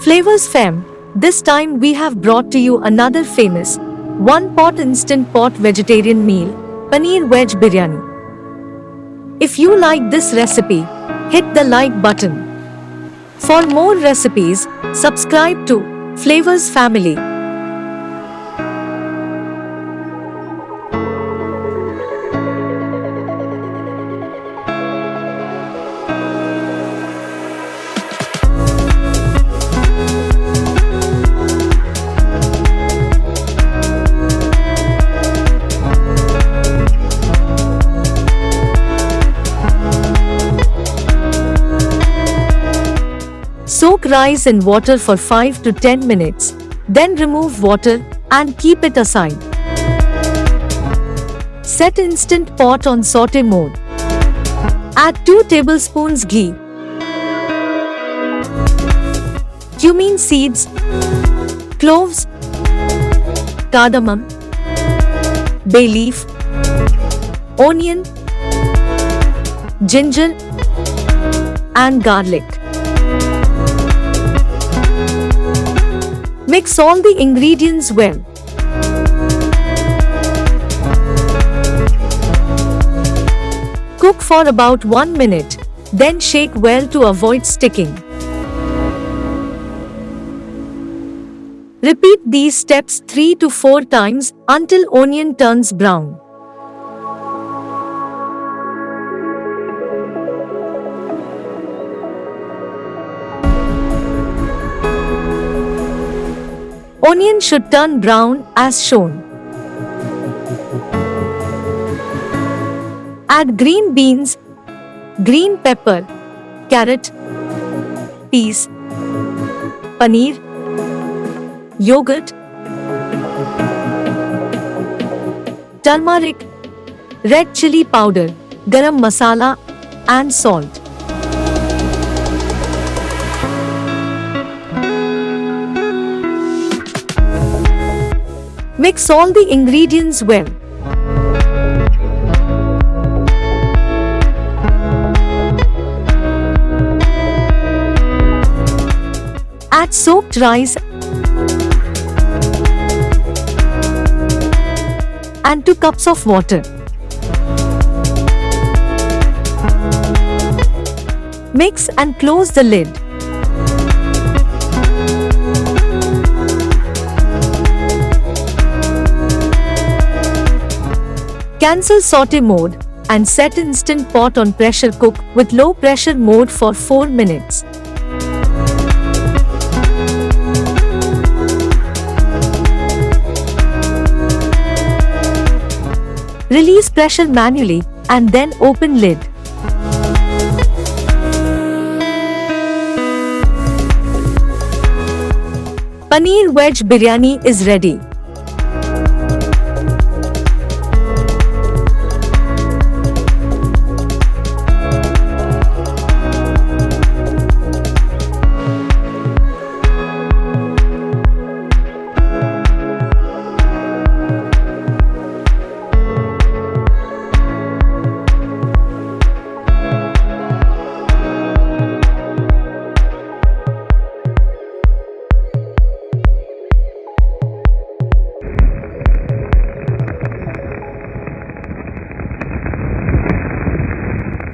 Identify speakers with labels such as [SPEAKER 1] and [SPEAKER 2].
[SPEAKER 1] Flavors Fam. This time we have brought to you another famous one pot instant pot vegetarian meal, Paneer Veg Biryani. If you like this recipe, hit the like button. For more recipes, subscribe to Flavors Family. Soak rice in water for 5 to 10 minutes, then remove water and keep it aside. Set instant pot on saute mode. Add 2 tablespoons ghee, cumin seeds, cloves, cardamom, bay leaf, onion, ginger, and garlic. Mix all the ingredients well. Cook for about 1 minute, then shake well to avoid sticking. Repeat these steps 3 to 4 times until onion turns brown. Onion should turn brown as shown. Add green beans, green pepper, carrot, peas, paneer, yogurt, turmeric, red chili powder, garam masala, and salt. Mix all the ingredients well. Add soaked rice and 2 cups of water. Mix and close the lid. Cancel saute mode and set instant pot on pressure cook with low pressure mode for 4 minutes. Release pressure manually and then open lid. Paneer Veg Biryani is ready.